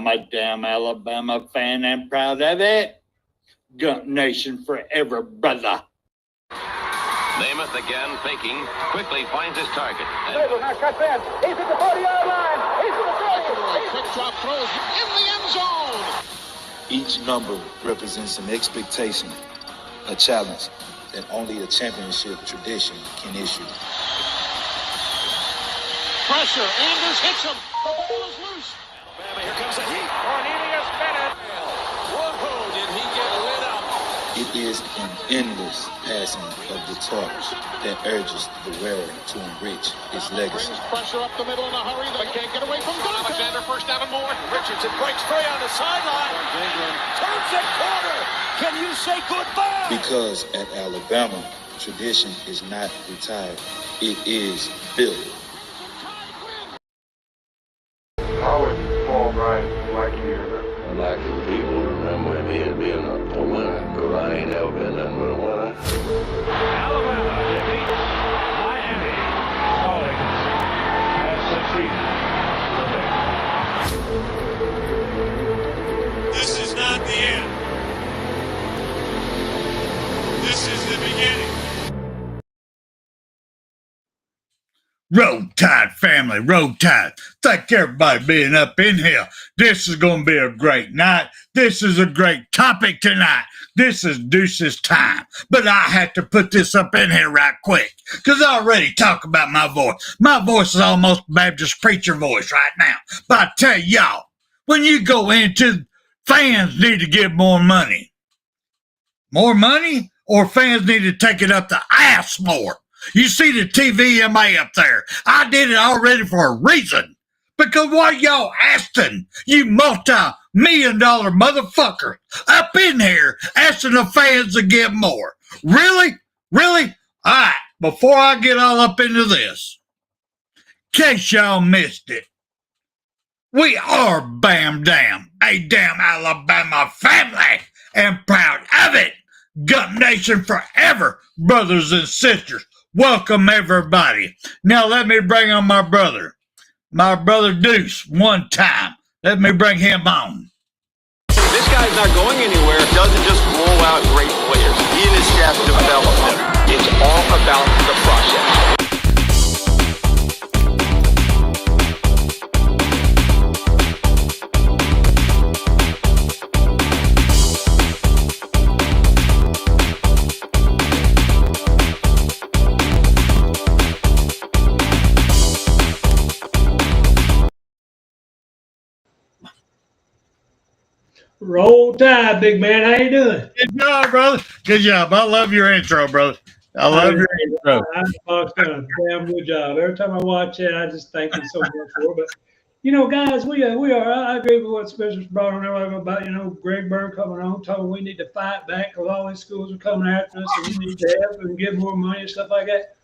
I'm a damn Alabama fan and proud of it. Gump Nation forever, brother. Namath again faking, quickly finds his target. Now cuts in. He's at the 40-yard line. He's at the 30. Quick drop throws in the end zone. Each number represents an expectation, a challenge that only a championship tradition can issue. Pressure. Anders hits him. The ball is loose. Alabama, here comes the heat. Cornelius Bennett. Whoa, did he get lit up? It is an endless passing of the torch that urges the wearer to enrich his legacy. Brings pressure up the middle in a hurry. They can't get away from Dante. Alexander first down and more. Richardson breaks free on the sideline. Turns it corner. Can you say goodbye? Because at Alabama, tradition is not retired. It is built. How would Paul Bryant like you to hear that? I'd like for people to remember me as being a winner, because I ain't never been nothing but a winner. Alabama defeats Miami. Calling as the season. This is not the end. This is the beginning. Roll Tide family, Roll Tide. Thank everybody being up in here. This is going to be a great night. This is a great topic tonight. This is Duces Time. But I had to put this up in here right quick because I already talk about my voice. My voice is almost Baptist preacher voice right now. But I tell y'all, when you go into fans need to give more money. More money or fans need to take it up the ass more. You see the TVMA up there. I did it already for a reason. Because what y'all asking, you multi-million-dollar motherfucker up in here asking the fans to give more. Really? Really? All right, before I get all up into this, in case y'all missed it, we are Bam Dam, a damn Alabama family, and proud of it. Gump Nation forever, brothers and sisters. Welcome, everybody. Now, let me bring on my brother Duce, one time. Let me bring him on. This guy's not going anywhere. It doesn't just roll out great players. He and his staff develop them. It's all about the process. Roll Tide, big man. How you doing? Good job, brother. Good job. I love your intro, brother. I love your intro. I've done a damn good job. Every time I watch it, I just thank you so much for it. But, guys, we are. I agree with what Spencer's brought on there about, Greg Byrne coming on, told we need to fight back because all these schools are coming after us and we need to help and give more money and stuff like that.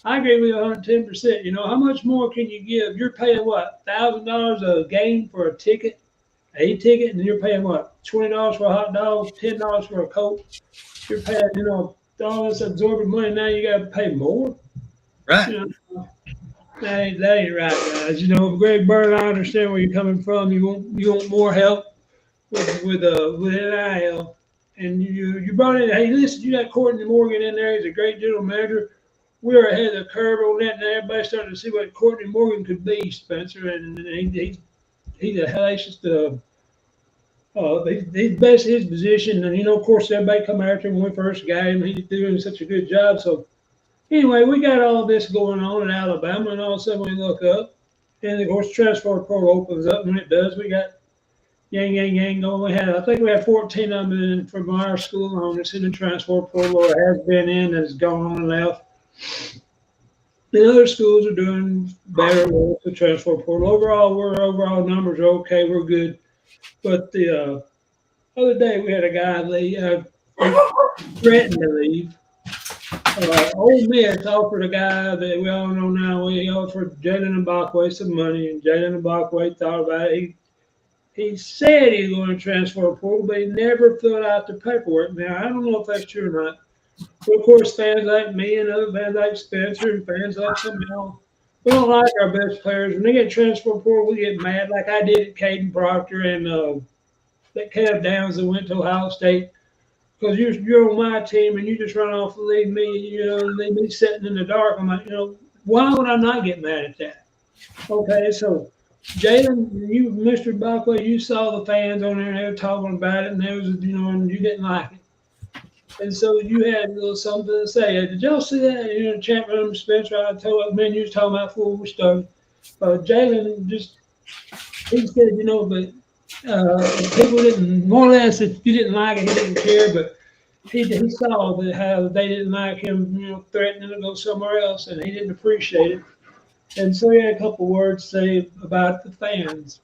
I agree with you 110%. How much more can you give? You're paying, what, $1,000 a game for a ticket? A ticket, and you're paying what, $20 for a hot dog, $10 for a Coke. You're paying, all this absorbent money. Now you got to pay more. Right. That ain't right, guys. Greg Byrne, I understand where you're coming from. You want more help with NIL, and you brought in. Hey, listen, you got Courtney Morgan in there. He's a great general manager. We're ahead of the curve on that, and everybody's starting to see what Courtney Morgan could be, Spencer, and he's a hellacious. He's best in his position, and of course, everybody come after him when we first got him. He's doing such a good job. So, anyway, we got all this going on in Alabama, and all of a sudden we look up, and of course, transfer portal opens up. When it does, we got yang going. I think we had 14 of them from our school on that's in the transfer portal, or has been in, that's gone on and left. The other schools are doing better with the transfer portal. Overall numbers are okay. We're good. But the other day we had a guy threatened to leave. Ole Miss offered a guy that we all know now. He offered Jalen Mbakwe some money, and Jalen Mbakwe thought about it. He said he was going to transfer portal, but he never filled out the paperwork. Now, I don't know if that's true or not. But of course, fans like me and other fans like Spencer and fans like some of y'all, We don't like our best players. When they get transfer portal, we get mad like I did at Caden Proctor and that Kev Downs that went to Ohio State. Because you're on my team and you just run off and leave me, leave me sitting in the dark. I'm like, why would I not get mad at that? Okay, so Jalen, you, Mr. Buckley, you saw the fans on there and they were talking about it, and there was, and you didn't like it. And so you had a little something to say. Did y'all see that? Champion Spencer, I told man, you was talking about before we started. Jalen he said, but people didn't, more or less, if you didn't like it, he didn't care, but he saw that how they didn't like him, threatening to go somewhere else, and he didn't appreciate it. And so he had a couple words to say about the fans.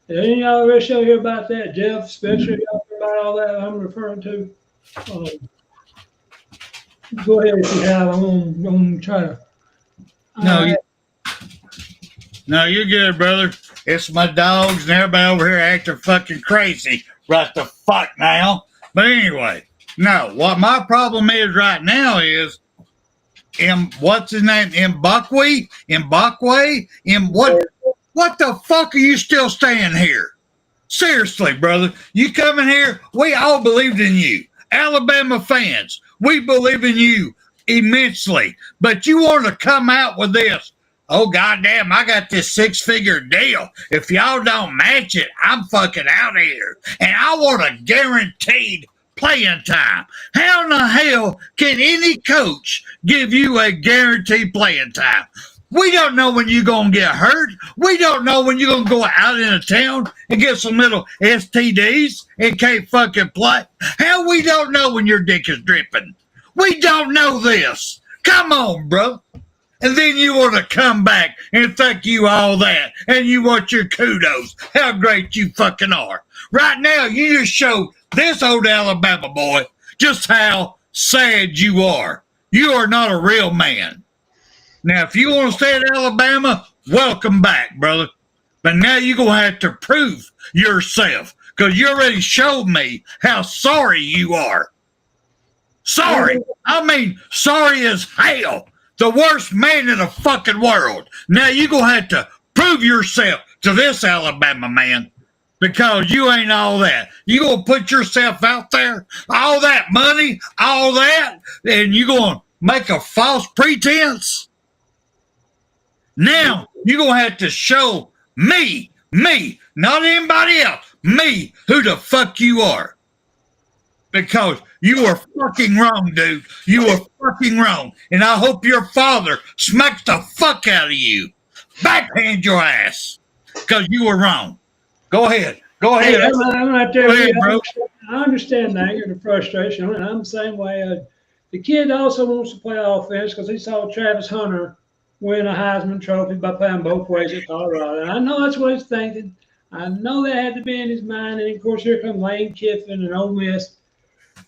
Did any of y'all ever show hear about that? Jeff, Spencer, y'all hear about all that I'm referring to? Go ahead if you have. I'm going to try to. No, you're good, brother. It's my dogs and everybody over here acting fucking crazy right the fuck now. But anyway, no, what my problem is right now is what's his name? Mbakwe? What the fuck are you still staying here? Seriously, brother. You coming here? We all believed in you. Alabama fans, we believe in you immensely. But you want to come out with this. Oh, goddamn, I got this 6-figure deal. If y'all don't match it, I'm fucking out of here. And I want a guaranteed playing time. How in the hell can any coach give you a guaranteed playing time? We don't know when you're going to get hurt. We don't know when you're going to go out into town and get some little STDs and can't fucking play. Hell, we don't know when your dick is dripping. We don't know this. Come on, bro. And then you want to come back and thank you all that. And you want your kudos. How great you fucking are. Right now, you just show this old Alabama boy just how sad you are. You are not a real man. Now, if you want to stay at Alabama, welcome back, brother. But now you're going to have to prove yourself because you already showed me how sorry you are. Sorry. I mean, sorry as hell. The worst man in the fucking world. Now you're going to have to prove yourself to this Alabama man because you ain't all that. You going to put yourself out there, all that money, all that, and you going to make a false pretense? Now you're going to have to show me, not anybody else, me, who the fuck you are. Because you are fucking wrong, dude. You are fucking wrong. And I hope your father smacks the fuck out of you. Backhand your ass. Because you were wrong. Go ahead. Go ahead. Hey, I'm right there. Go ahead, bro. I understand the anger and the frustration. I'm the same way. The kid also wants to play offense because he saw Travis Hunter win a Heisman Trophy by playing both ways at Colorado. And I know that's what he's thinking. I know that had to be in his mind. And, of course, here comes Lane Kiffin and Ole Miss.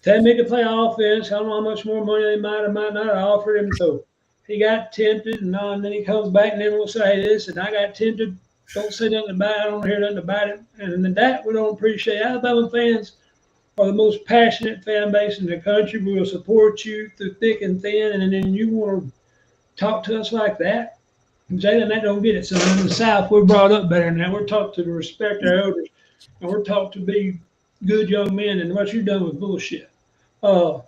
Tell me to play offense. I don't know how much more money they might or might not have offered him. So he got tempted, and then he comes back and then we'll say this, and I got tempted. Don't say nothing about it. I don't hear nothing about it. And that we don't appreciate. Alabama fans are the most passionate fan base in the country. We will support you through thick and thin, and then you want to talk to us like that? Jalen, that don't get it. So in the South, we're brought up better than that. We're taught to respect our elders, and we're taught to be good young men, and what you've done was bullshit. And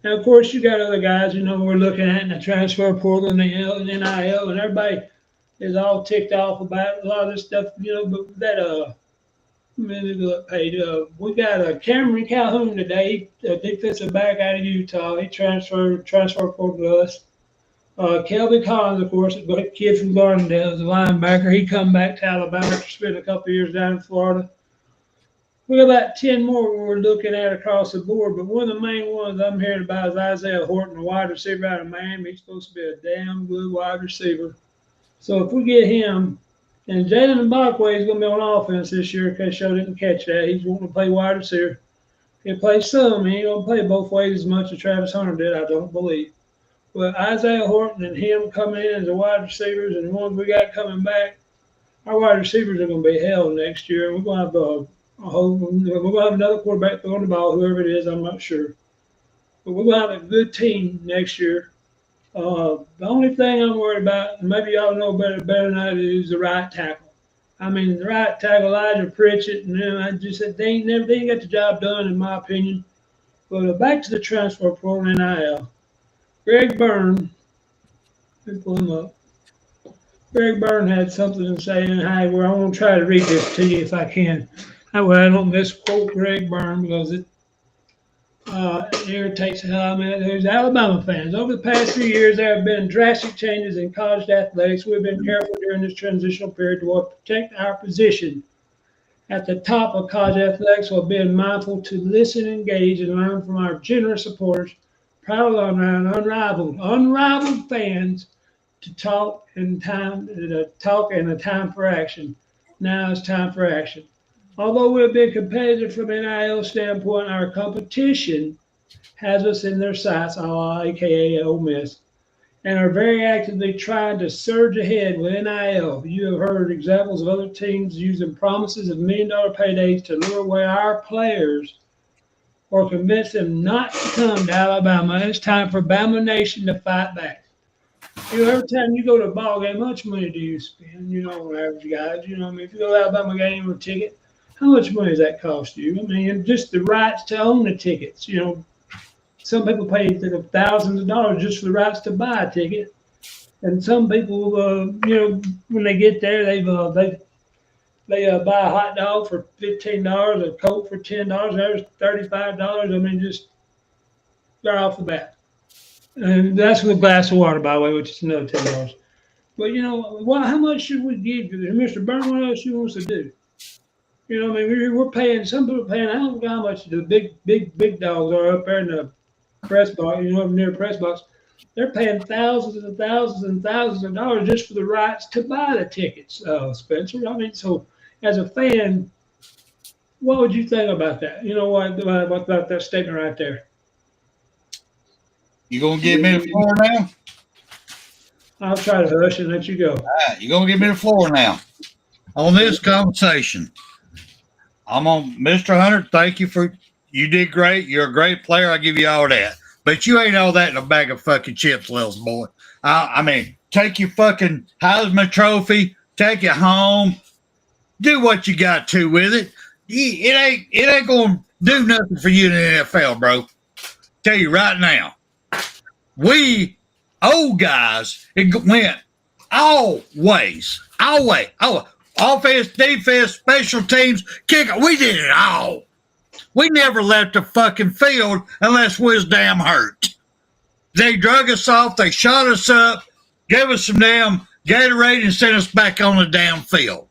of course, you got other guys, we're looking at in the transfer portal and the NIL, and everybody is all ticked off about a lot of this stuff, but that, we got Cameron Calhoun today, a defensive back out of Utah. He transferred portal to us. Kelvin Collins, of course, a kid from Gardendale, is a linebacker. He come back to Alabama after spending a couple of years down in Florida. We got about 10 more we're looking at across the board, but one of the main ones I'm hearing about is Isaiah Horton, a wide receiver out of Miami. He's supposed to be a damn good wide receiver. So if we get him, and Jalen Mbakwe is going to be on offense this year, in case y'all didn't catch that. He's wanting to play wide receiver. He'll play some. He ain't going to play both ways as much as Travis Hunter did, I don't believe. But Isaiah Horton and him coming in as the wide receivers and the ones we got coming back, our wide receivers are going to be hell next year. We're going to have we're going to have another quarterback throwing the ball, whoever it is, I'm not sure. But we're going to have a good team next year. The only thing I'm worried about, and maybe y'all know better than I do, is the right tackle. I mean, the right tackle, Elijah Pritchett, and then I just said they ain't got the job done, in my opinion. But back to the transfer portal and NIL. Greg Byrne, let me pull him up. Greg Byrne had something to say, and I want to try to read this to you if I can. That way I don't misquote Greg Byrne because it irritates the hell out of me. There's Alabama fans. Over the past few years, there have been drastic changes in college athletics. We've been careful during this transitional period to protect our position at the top of college athletics while being mindful to listen, engage, and learn from our generous supporters, proud alumni, and unrivaled fans to talk and a time for action. Now it's time for action. Although we've been competitive from an NIL standpoint, our competition has us in their sights, aka Ole Miss, and are very actively trying to surge ahead with NIL. You have heard examples of other teams using promises of $1 million paydays to lure away our players or convince them not to come to Alabama. It's time for Bama Nation to fight back. Every time you go to a ball game, how much money do you spend? On average guys, I mean, if you go to an Alabama game or a ticket, how much money does that cost you? I mean, just the rights to own the tickets. Some people pay thousands of dollars just for the rights to buy a ticket, and some people, when they get there, they buy a hot dog for $15, a Coke for $10, there's $35. I mean, just right off the bat, and that's with a glass of water, by the way, which is another $10. But how much should we give you? Mr. Byrne, what else he wants to do? I mean, we're paying. Some people are paying. I don't know how much the big dogs are up there in the press box. Up near the press box, they're paying thousands and thousands and thousands of dollars just for the rights to buy the tickets. Spencer. I mean, so as a fan, what would you think about that? What about that statement right there? You gonna give me the floor now? I'll try to hush and let you go. All right, you gonna give me the floor now on this conversation. I'm on Mr. Hunter. Thank you you did great. You're a great player. I give you all that. But you ain't all that in a bag of fucking chips, little boy. I mean, take your fucking Heisman Trophy, take it home, do what you got to with it. It ain't gonna do nothing for you in the NFL, bro. Tell you right now. We old guys, it went always. Offense, defense, special teams, kicker. We did it all. We never left the fucking field unless we was damn hurt. They drug us off. They shot us up, gave us some damn Gatorade, and sent us back on the damn field.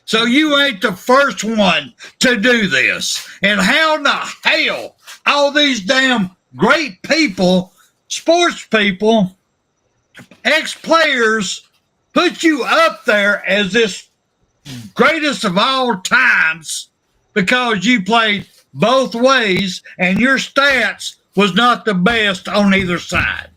So you ain't the first one to do this. And how in the hell all these damn great people, sports people, ex-players, put you up there as this greatest of all times because you played both ways and your stats was not the best on either side.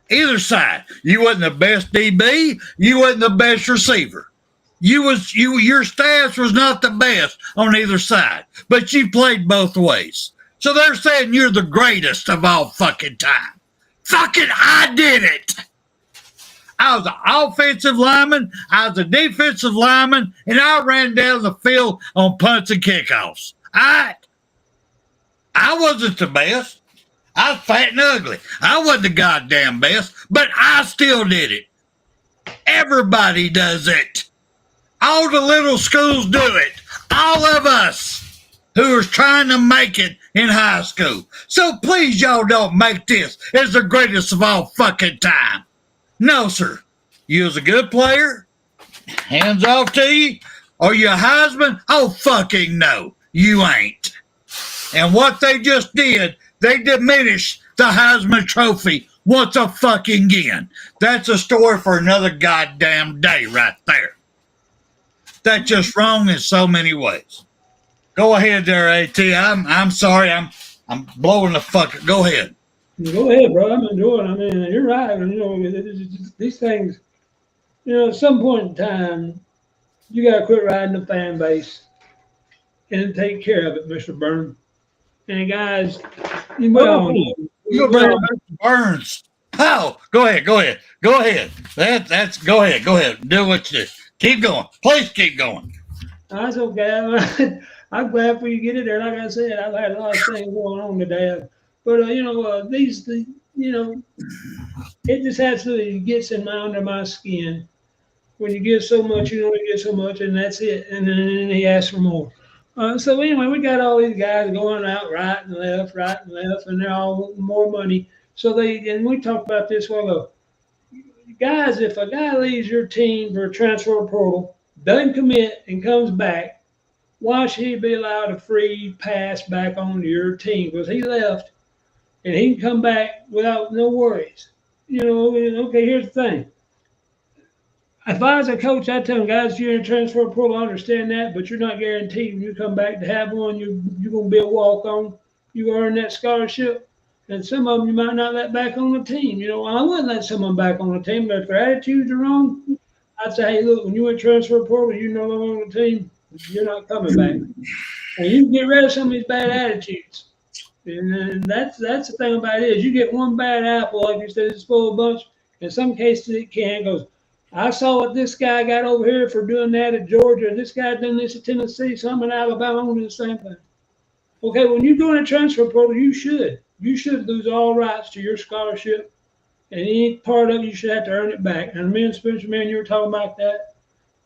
Either side. You wasn't the best DB. You wasn't the best receiver. Your stats was not the best on either side, but you played both ways. So they're saying you're the greatest of all fucking time. Fucking I did it. I was an offensive lineman, I was a defensive lineman, and I ran down the field on punts and kickoffs. I wasn't the best. I was fat and ugly. I wasn't the goddamn best, but I still did it. Everybody does it. All the little schools do it. All of us who are trying to make it in high school. So please, y'all don't make this as the greatest of all fucking time. No, sir. You was a good player. Hands off to you. Are you a Heisman? Oh, fucking no. You ain't. And what they just did, they diminished the Heisman Trophy once a fucking again. That's a story for another goddamn day right there. That's just wrong in so many ways. Go ahead there, AT. I'm sorry. I'm blowing the fuck. Go ahead. Go ahead, bro. I'm enjoying it. I mean, you're right. These things, at some point in time, you got to quit riding the fan base and take care of it, Mr. Byrne. And guys, You're better than Burns. Oh, go ahead. That's go ahead. Do what you do. Keep going. Please keep going. That's okay. I'm glad for you get it there. Like I said, I've had a lot of things going on today, but it just absolutely gets under my skin. When you give so much, you only get so much, and that's it. And then he asks for more. So anyway, we got all these guys going out right and left, and they're all wanting more money. So and we talked about this a while ago. Guys, if a guy leaves your team for a transfer portal, doesn't commit, and comes back, why should he be allowed a free pass back onto your team? Because he left, and he can come back without no worries. Okay, here's the thing. If I was a coach, I'd tell them, guys, you're in a transfer portal, I understand that, but you're not guaranteed when you come back to have one, you're going to be a walk-on. You earn that scholarship. And some of them you might not let back on the team. I wouldn't let someone back on the team, but if their attitudes are wrong, I'd say, hey, look, when you went transfer portal, you're no longer on the team, you're not coming back. And you can get rid of some of these bad attitudes. And that's the thing about it is you get one bad apple, like you said, it's full of bunch. In some cases, it can. Goes, I saw what this guy got over here for doing that at Georgia. This guy done this at Tennessee. So I'm in Alabama. I'm going to do the same thing. Okay, when you're doing a transfer portal, you should lose all rights to your scholarship. And any part of it, you should have to earn it back. And me and Spencer, man, you were talking about that.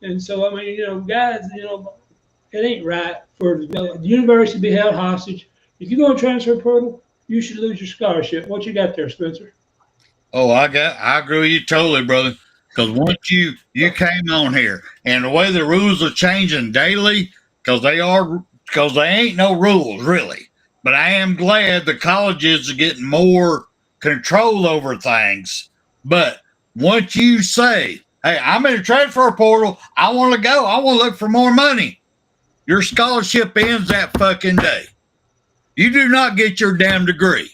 And so, I mean, guys, it ain't right for the university to be held hostage. If you go on transfer portal, you should lose your scholarship. What you got there, Spencer? Oh, I agree with you totally, brother. Because once you came on here, and the way the rules are changing daily, because they ain't no rules really. But I am glad the colleges are getting more control over things. But once you say, hey, I'm in a transfer portal, I want to go, I want to look for more money, your scholarship ends that fucking day. You do not get your damn degree.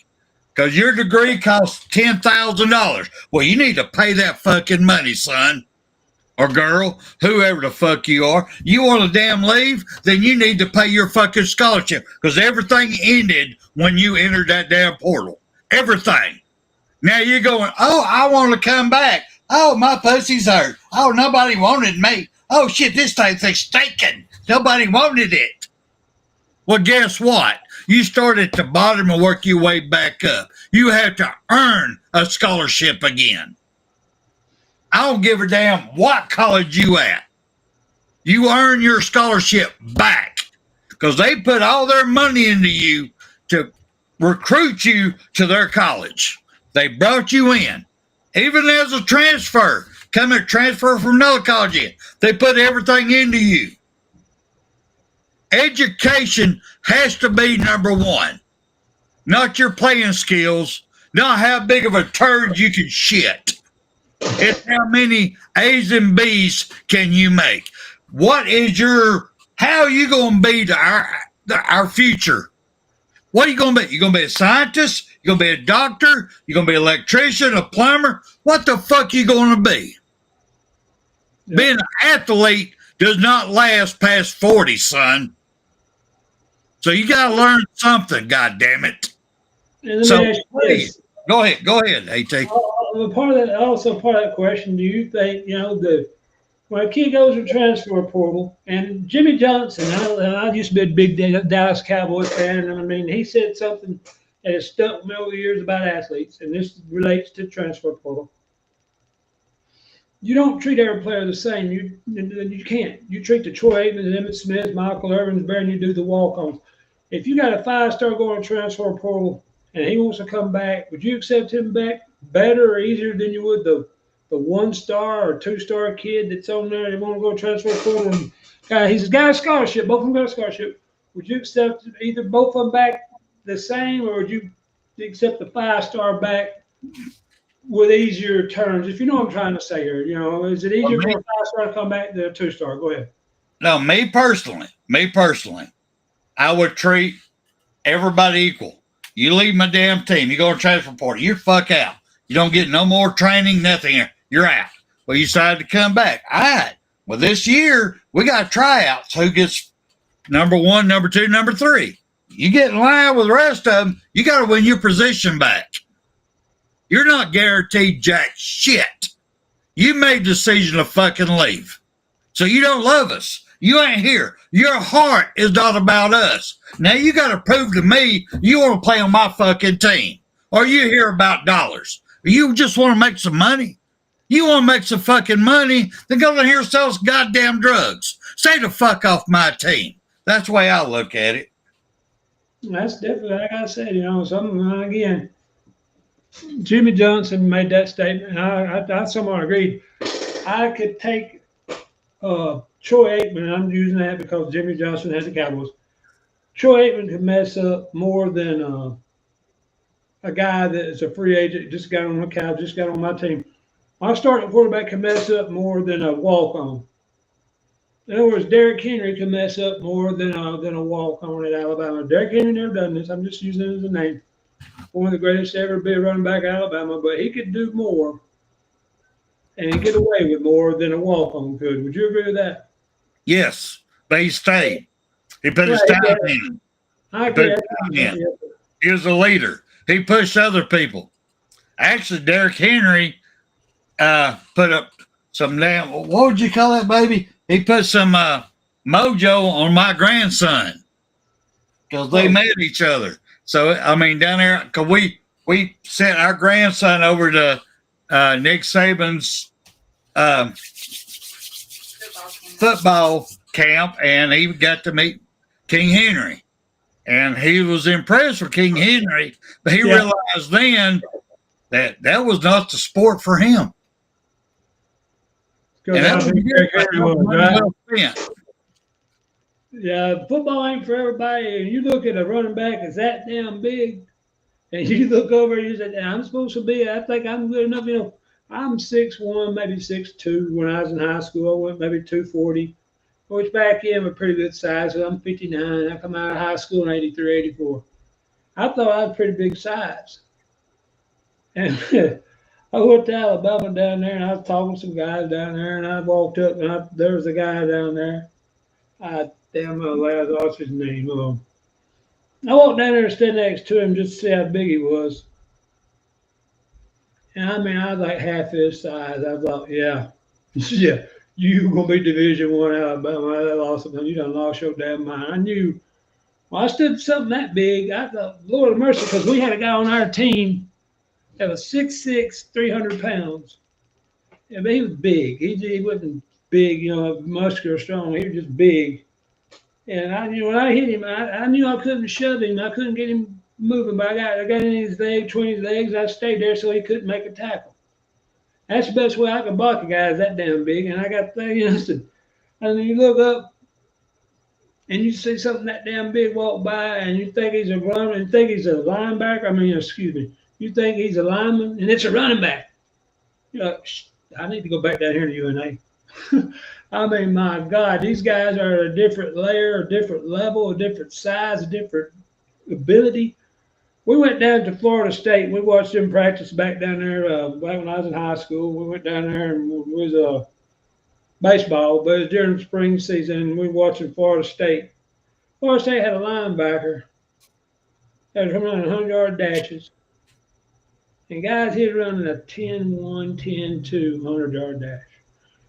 Because your degree costs $10,000. Well, you need to pay that fucking money, son or girl, whoever the fuck you are. You want to damn leave? Then you need to pay your fucking scholarship because everything ended when you entered that damn portal. Everything. Now you're going, oh, I want to come back. Oh, my pussy's hurt. Oh, nobody wanted me. Oh, shit, this thing's stinking. Nobody wanted it. Well, guess what? You start at the bottom and work your way back up. You have to earn a scholarship again. I don't give a damn what college you at. You earn your scholarship back because they put all their money into you to recruit you to their college. They brought you in. Even as a transfer, transfer from another college in. They put everything into you. Education has to be number one, not your playing skills, not how big of a turd you can shit. It's how many A's and B's can you make. How are you going to be to our future? What are you going to be? You going to be a scientist? You going to be a doctor? You going to be an electrician, a plumber? What the fuck are you going to be? Yeah. Being an athlete does not last past 40, son. So you got to learn something, God damn it. So please, go ahead, AT. Part of that question, do you think, when a kid goes to transfer portal, and Jimmy Johnson, I used to be a big Dallas Cowboys fan, and I mean, he said something that has stuck me over the years about athletes, and this relates to transfer portal. You don't treat every player the same. You can't. You treat the Troy Aikman, Emmitt Smith, Michael Irvin better than you do the walk-ons. If you got a 5-star going to transfer portal and he wants to come back, would you accept him back better or easier than you would the 1-star or 2-star kid that's on there? They want to go to transfer portal. And he's got a scholarship. Both of them got a scholarship. Would you accept either both of them back the same, or would you accept the 5-star back with easier terms? If you know what I'm trying to say here, is it easier for a 5-star to come back than a 2-star? Go ahead. No, me personally, I would treat everybody equal. You leave my damn team, you go to transfer portal, you're fuck out. You don't get no more training, nothing. You're out. Well, you decided to come back. All right. Well, this year we got tryouts. Who gets number 1, number 2, number 3? You get in line with the rest of them. You got to win your position back. You're not guaranteed jack shit. You made the decision to fucking leave. So you don't love us. You ain't here. Your heart is not about us. Now you got to prove to me you want to play on my fucking team. Or you here about dollars. You just want to make some money. You want to make some fucking money, then go in here and sell some goddamn drugs. Stay the fuck off my team. That's the way I look at it. That's definitely, like I said, something, again, Jimmy Johnson made that statement. I somewhat agree. I could take Troy Aikman, I'm using that because Jimmy Johnson had the Cowboys. Troy Aikman could mess up more than a guy that is a free agent, just got on the couch, just got on my team. Our starting quarterback can mess up more than a walk-on. In other words, Derrick Henry can mess up more than a walk-on at Alabama. Derrick Henry never done this. I'm just using it as a name. One of the greatest to ever be a running back at Alabama, but he could do more and he'd get away with more than a walk-on could. Would you agree with that? Yes, but he stayed. He put his time in. I agree. He was a leader. He pushed other people. Actually, Derrick Henry put up some damn, what would you call that, baby? He put some mojo on my grandson because they met each other. So, I mean, down there, because we sent our grandson over to Nick Saban's football camp, and he got to meet King Henry. And he was impressed with King Henry, but he realized then that was not the sport for him. And that was yeah, football ain't for everybody. And you look at a running back that's that damn big, and you look over and you say, I'm supposed to be, I think I'm good enough. I'm 6'1", maybe 6'2". When I was in high school, I went maybe 240, which back in was a pretty good size. So I'm 59. I come out of high school in 83, 84. I thought I was pretty big size. And I went to Alabama down there, and I was talking to some guys down there, and I walked up, and there was a guy down there. What's his name? I walked down there and stood next to him just to see how big he was. And I mean, I was like half his size. I thought, yeah, you gonna be Division I Alabama. That's awesome. You done lost your damn mind. I knew. Well, I stood something that big. I thought, Lord of mercy, because we had a guy on our team that was 6'6", 300 pounds. Yeah, but he was big. He wasn't big, muscular, strong. He was just big. And I knew when I hit him, I knew I couldn't shove him. I couldn't get him moving, but I got in his leg, between his legs. I stayed there so he couldn't make a tackle. That's the best way I can block a guy is that damn big. And I got things, and then you look up and you see something that damn big walk by, and you think he's a runner, and you think he's a linebacker. You think he's a lineman, and it's a running back. I need to go back down here to UNA. I mean, my God, these guys are a different layer, a different level, a different size, a different ability. We went down to Florida State. We watched them practice back down there back when I was in high school. We went down there and it was baseball, but it was during the spring season, and we were watching Florida State. Florida State had a linebacker that was running 100-yard dashes. And guys, he's running a 10-1, 10-2 100-yard dash.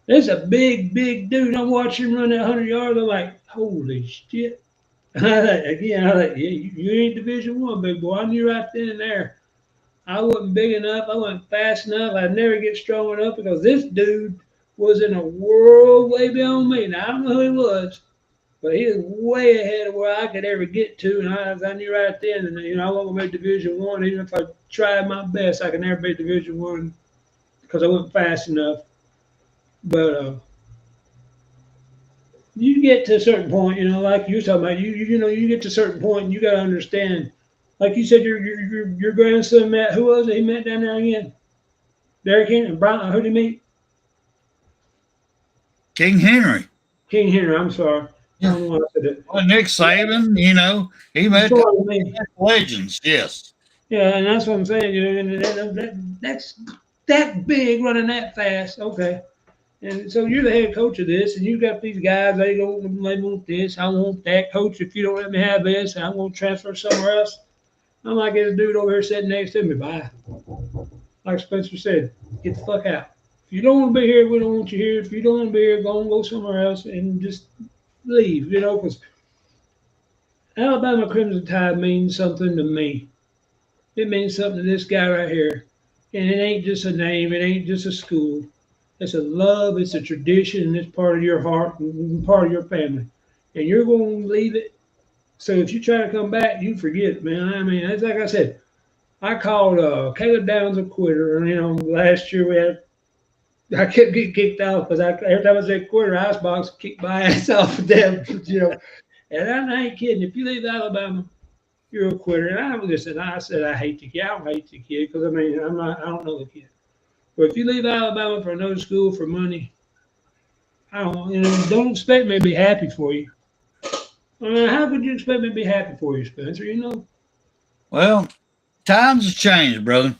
This is a big, big dude. I'm watching him run that 100 yards. I'm like, holy shit. I thought, yeah, you ain't Division I, big boy. I knew right then and there. I wasn't big enough. I wasn't fast enough. I'd never get strong enough because this dude was in a world way beyond me. Now, I don't know who he was, but he was way ahead of where I could ever get to. And I knew right then, and I wasn't going to be Division I. Even if I tried my best, I could never be Division I because I wasn't fast enough. But you get to a certain point, like you were talking about, you get to a certain point and you got to understand. Like you said, your grandson met, who was it? He met down there again? Derrick Henry and Brian, who did he meet? King Henry. King Henry, I'm sorry. Yeah. I don't know why I said that. Well, Nick Saban, he met legends, yes. Yeah, and that's what I'm saying. That's that big running that fast. Okay. And so you're the head coach of this, and you got these guys, they want this, I want that. Coach, if you don't let me have this, I'm going to transfer somewhere else. I'm like this dude over here sitting next to me. Bye. like Spencer said, get the fuck out. If you don't want to be here, we don't want you here. If you don't want to be here, go somewhere else and just leave, because Alabama Crimson Tide means something to me. It means something to this guy right here. And it ain't just a name, it ain't just a school. It's a love, it's a tradition, and it's part of your heart and part of your family. And you're going to leave it. So if you try to come back, you forget it, man. I mean, it's like I said, I called Caleb Downs a quitter. And, last year I kept getting kicked off because every time I said quitter, Icebox kicked my ass off of them, And I ain't kidding. If you leave Alabama, you're a quitter. And I said I hate the kid. I don't hate the kid because, I don't know the kid. But if you leave Alabama for another school for money, don't expect me to be happy for you. How could you expect me to be happy for you, Spencer? Well, times have changed, brother.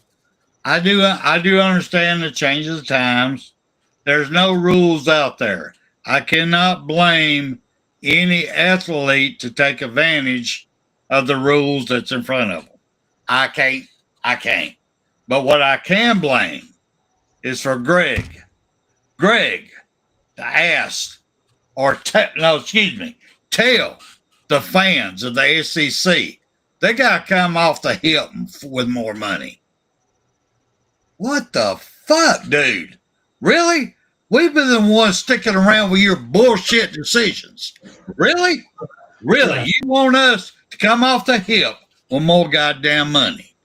I do understand the change of the times. There's no rules out there. I cannot blame any athlete to take advantage of the rules that's in front of them. I can't. But what I can blame is for Greg to ask tell the fans of the SEC they got to come off the hip with more money. What the fuck, dude? Really? We've been the ones sticking around with your bullshit decisions. Really? Really? You want us to come off the hip with more goddamn money?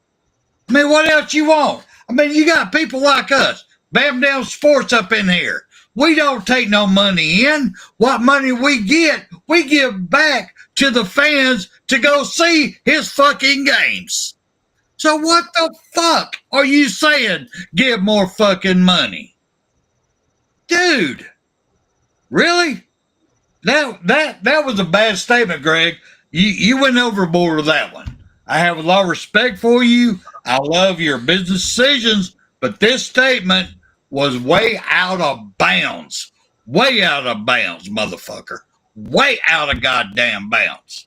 I mean, what else you want? I mean, you got people like us, Bam Down Sports up in here. We don't take no money in. What money we get, we give back to the fans to go see his fucking games. So what the fuck are you saying? Give more fucking money. Dude, really? That was a bad statement, Greg. You went overboard with that one. I have a lot of respect for you. I love your business decisions, but this statement was way out of bounds. Way out of bounds, motherfucker. Way out of goddamn bounds.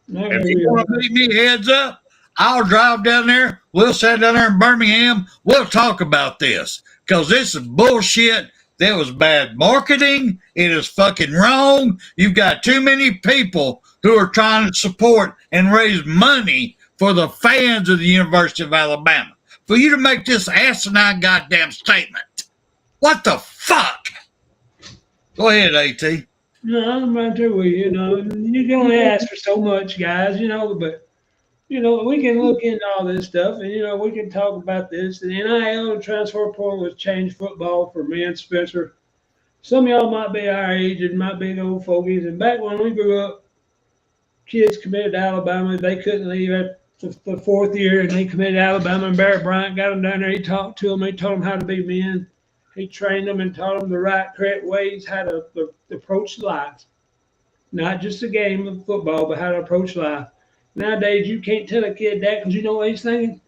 If you want to beat me heads up, I'll drive down there. We'll sit down there in Birmingham. We'll talk about this because this is bullshit. That was bad marketing. It is fucking wrong. You've got too many people who are trying to support and raise money for the fans of the University of Alabama. For you to make this asinine goddamn statement. What the fuck? Go ahead, AT. No, I'm right there with you. You can only ask for so much, guys, but we can look into all this stuff and, we can talk about this. The NIL and transfer portal has changed football for me and Spencer. Some of y'all might be our age and might be the old fogies. And back when we grew up, kids committed to Alabama. They couldn't leave at the fourth year, and they committed to Alabama. And Barrett Bryant got them down there. He talked to them. He told them how to be men. He trained them and taught them the right, correct ways, how to approach life. Not just a game of football, but how to approach life. Nowadays, you can't tell a kid that because you know what he's thinking?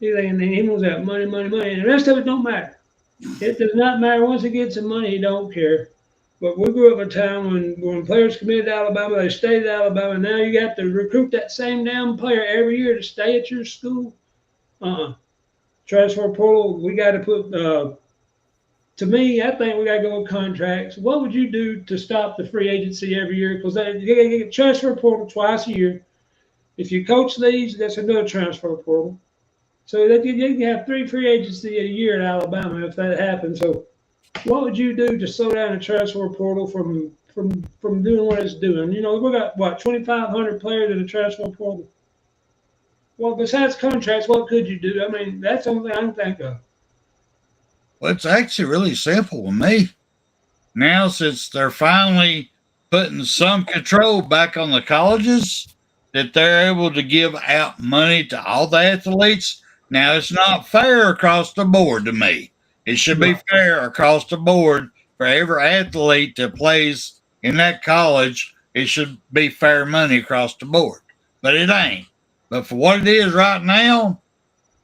He's thinking he wants that money, money, money. And the rest of it don't matter. It does not matter. Once he gets some money, he don't care. But we grew up in a time when players committed to Alabama, they stayed at Alabama. Now you got to recruit that same damn player every year to stay at your school. Transfer portal, we got to put, to me, I think we got to go with contracts. What would you do to stop the free agency every year? Because you got to get transfer portal twice a year. If you coach these, that's another transfer portal. So that you can have 3 free agency a year at Alabama if that happens. So what would you do to slow down the transfer portal from doing what it's doing? We got, 2,500 players in the transfer portal. Well, besides contracts, what could you do? I mean, that's the only thing I can think of. Well, it's actually really simple with me. Now, since they're finally putting some control back on the colleges, that they're able to give out money to all the athletes. Now, it's not fair across the board to me. It should be fair across the board for every athlete that plays in that college. It should be fair money across the board, but it ain't. But for what it is right now,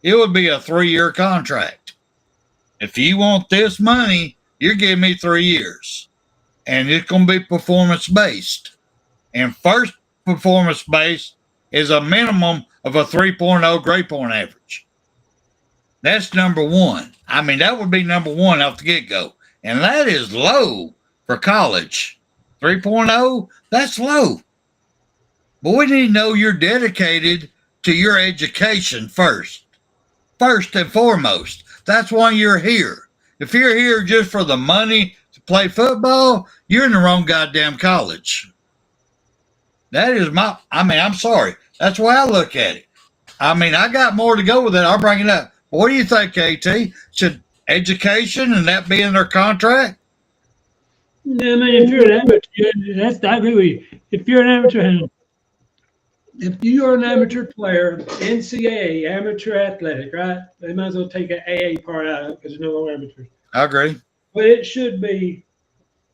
it would be a 3-year contract. If you want this money, you're giving me 3 years. And it's going to be performance-based. And first performance-based is a minimum of a 3.0 grade point average. That's number one. I mean, that would be number one off the get go. And that is low for college. 3.0, that's low. But we need to know you're dedicated to your education first. First and foremost. That's why you're here. If you're here just for the money to play football, you're in the wrong goddamn college. That is I'm sorry. That's the way I look at it. I mean, I got more to go with it. I'll bring it up. What do you think, AT? Should education and that be in their contract? Yeah, I mean, if you're an amateur, I agree with you. If you're an amateur player, NCAA, amateur athletic, right? They might as well take an AA part out of it because there's no longer amateurs. I agree. But it should be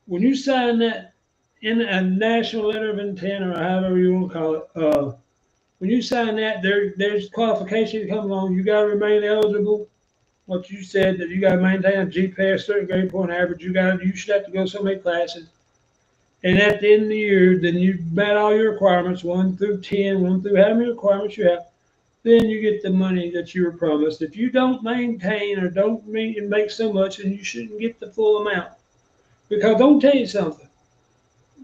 when you sign that in a national letter of intent or however you want to call it. When you sign that, there's qualifications that come along. You got to remain eligible. What you said that you got to maintain a GPA, certain grade point average. You should have to go so many classes. And at the end of the year, then you met all your requirements, 1 through 10, 1 through how many requirements you have. Then you get the money that you were promised. If you don't maintain or don't make so much, then you shouldn't get the full amount. Because don't tell you something.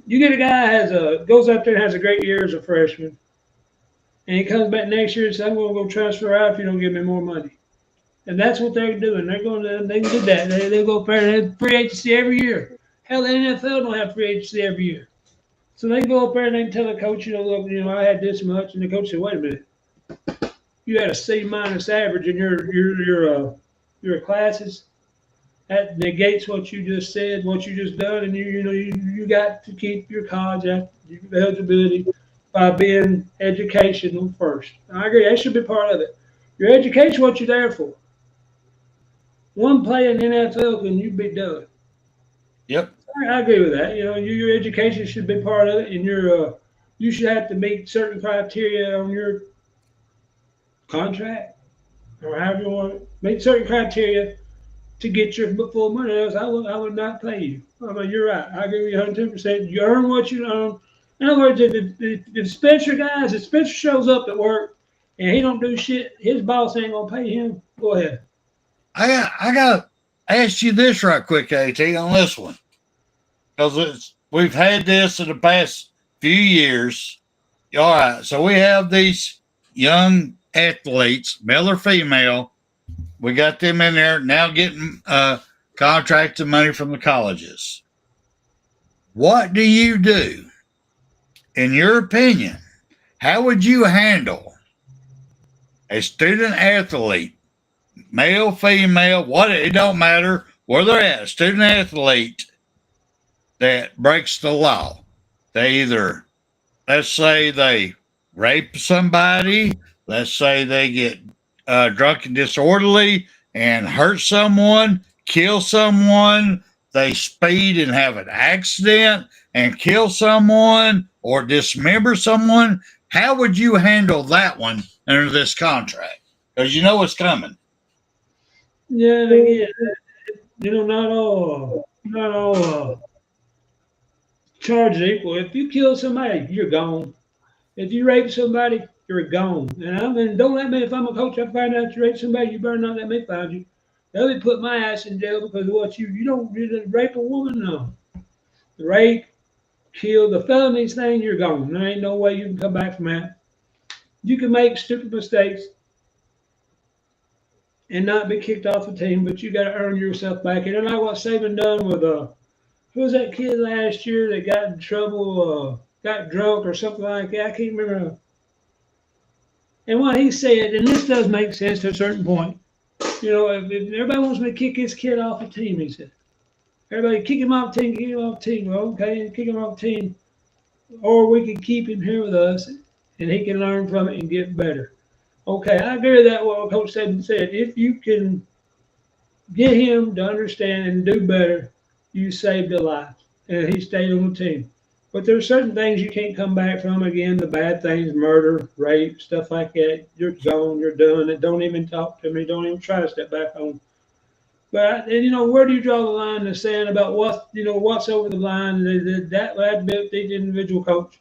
You get a guy goes out there and has a great year as a freshman, and he comes back next year and says, "I'm going to go transfer out if you don't give me more money." And that's what they're doing. They can do that. They go up there and have free agency every year. Hell, the NFL don't have free agency every year. So they go up there and they can tell the coach, look, I had this much, and the coach said, "Wait a minute, you had a C- average in your classes. That negates what you just said, what you just done, and you got to keep your college eligibility by being educational first." I agree. That should be part of it. Your education, what you're there for. One play in the NFL and you be done. Yep. I agree with that. Your education should be part of it, and you should have to meet certain criteria on your contract, or however you want to meet certain criteria to get your full money. Else, I would not pay you. I mean, you're right. I agree with you 110%. You earn what you earn. In other words, if Spencer shows up at work and he don't do shit, his boss ain't gonna pay him. Go ahead. I got to ask you this right quick, AT, on this one. Because we've had this in the past few years. All right, so we have these young athletes, male or female. We got them in there now getting contracts and money from the colleges. What do you do? In your opinion, how would you handle a student athlete, male, female, it don't matter where they're at, a student athlete that breaks the law? They either, let's say they rape somebody, let's say they get drunk and disorderly and hurt someone, kill someone, they speed and have an accident and kill someone or dismember someone. How would you handle that one under this contract? Because it's coming. Yeah, again, not all charges equal. If you kill somebody, you're gone. If you rape somebody, you're gone. And don't let me, if I'm a coach, I find out you rape somebody, you better not let me find you. They'll be put my ass in jail because of what you don't rape a woman, no. Rape, kill, the felonies thing, you're gone. There ain't no way you can come back from that. You can make stupid mistakes and not be kicked off the team, but you got to earn yourself back. And I like what Saban done with who was that kid last year that got in trouble, got drunk or something like that? I can't remember. And what he said, and this does make sense to a certain point. If everybody wants me to kick this kid off the team, he said. Everybody kick him off the team, kick him off the team. Well, okay, kick him off the team. Or we can keep him here with us and he can learn from it and get better. Okay, I agree with that, what Coach Saban said. If you can get him to understand and do better, you saved a life. And he stayed on the team. But there's certain things you can't come back from. Again, the bad things, murder, rape, stuff like that. You're gone, you're done. And don't even talk to me. Don't even try to step back home. But, where do you draw the line in the sand about what's over the line? That'd be up to each individual coach.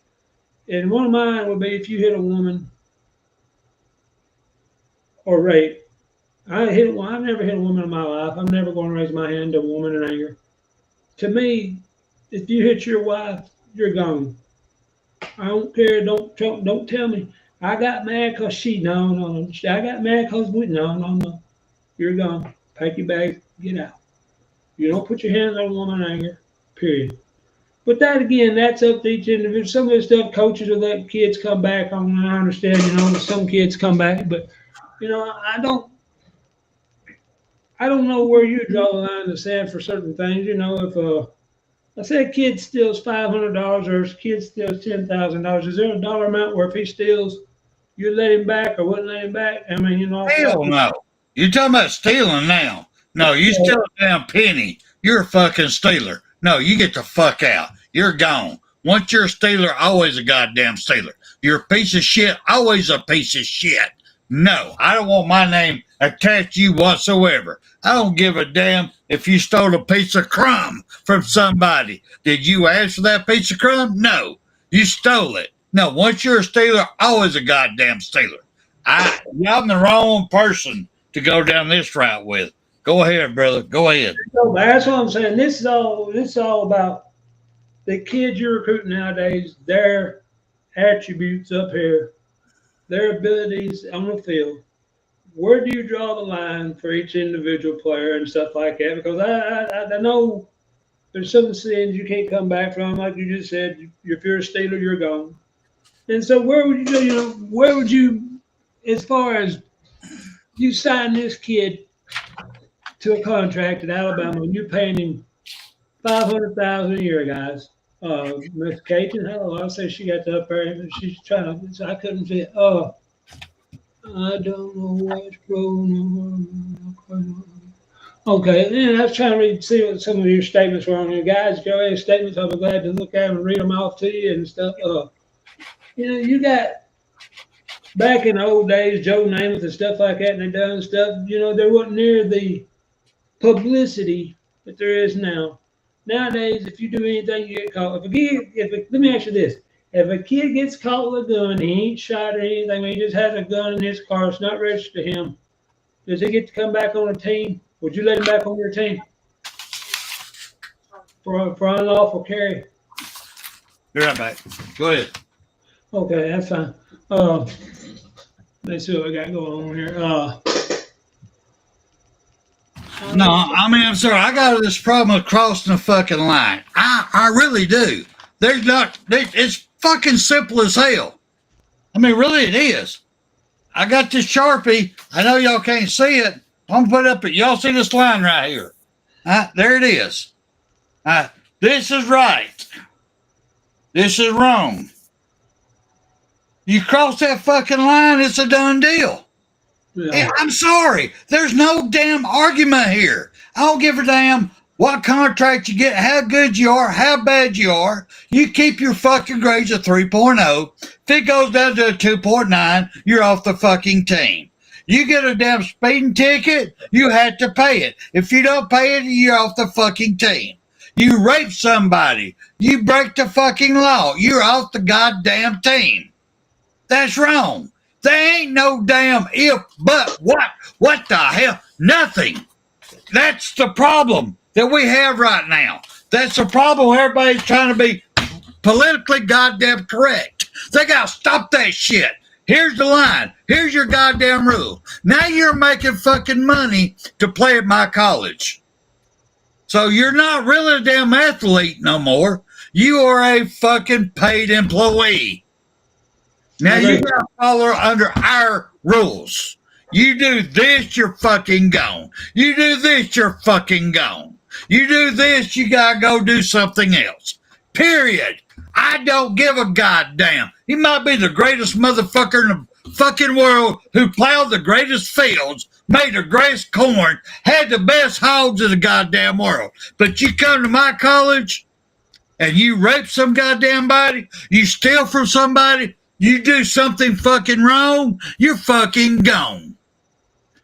And one of mine would be if you hit a woman or rape, I've never hit a woman in my life. I'm never going to raise my hand to a woman in anger. To me, if you hit your wife, you're gone. I don't care. Don't tell me. I got mad because she. No. I got mad because we. No. You're gone. Pack your bags. Get out. You don't put your hands on a woman in anger. Period. But that again, that's up to each individual. Some of this stuff, coaches will let kids come back on. I understand, some kids come back, but I don't know where you draw the line in the sand for certain things. If I say a kid steals $500 or a kid steals $10,000, is there a dollar amount where if he steals, you let him back or wouldn't let him back? I mean, Hell no. You're talking about stealing now. No, you steal a damn penny. You're a fucking stealer. No, you get the fuck out. You're gone. Once you're a stealer, always a goddamn stealer. You're a piece of shit, always a piece of shit. No, I don't want my name attached to you whatsoever. I don't give a damn if you stole a piece of crumb from somebody. Did you ask for that piece of crumb? No, you stole it. No, once you're a stealer, always a goddamn stealer. I'm the wrong person to go down this route with. Go ahead, brother. Go ahead. So that's what I'm saying. This is all about the kids you're recruiting nowadays, their attributes up here, their abilities on the field. Where do you draw the line for each individual player and stuff like that? Because I know there's some sins you can't come back from, like you just said. If you're a stealer, you're gone. And so where would you go? Where would you, as far as you sign this kid to a contract at Alabama and you're paying him $500,000 a year, guys. Miss Cajun, hello. I say she got the upper end. She's trying to. So I couldn't see it. I don't know what's wrong. Okay, and I was trying to see what some of your statements were on here, guys. If you have any statements, I'll be glad to look at them and read them off to you and stuff. You got back in the old days, Joe Namath and stuff like that, and they done stuff. There wasn't near the publicity that there is now. Nowadays, if you do anything, you get caught. Let me ask you this. If a kid gets caught with a gun, he ain't shot or anything, he just has a gun in his car, it's not registered to him, does he get to come back on a team? Would you let him back on your team for unlawful carry? You're right back. Go ahead. Okay, that's fine. Let's see what we got going on here. No, I'm sorry. I got this problem of crossing the fucking line. I really do. It's fucking simple as hell. I mean, really, it is. I got this Sharpie. I know y'all can't see it. I'm going to put y'all see this line right here. There it is. This is right. This is wrong. You cross that fucking line, it's a done deal. Yeah. I'm sorry. There's no damn argument here. I don't give a damn what contract you get, how good you are, how bad you are. You keep your fucking grades at 3.0. If it goes down to a 2.9, you're off the fucking team. You get a damn speeding ticket, you have to pay it. If you don't pay it, you're off the fucking team. You rape somebody, you break the fucking law, you're off the goddamn team. That's wrong. There ain't no damn if, but, what? What the hell? Nothing. That's the problem that we have right now. That's the problem. Everybody's trying to be politically goddamn correct. They got to stop that shit. Here's the line. Here's your goddamn rule. Now you're making fucking money to play at my college. So you're not really a damn athlete no more. You are a fucking paid employee. Now you got to follow under our rules. You do this, you're fucking gone. You do this, you're fucking gone. You do this, you got to go do something else. Period. I don't give a goddamn. He might be the greatest motherfucker in the fucking world who plowed the greatest fields, made the greatest corn, had the best hogs in the goddamn world. But you come to my college and you rape some goddamn body, you steal from somebody, you do something fucking wrong, you're fucking gone.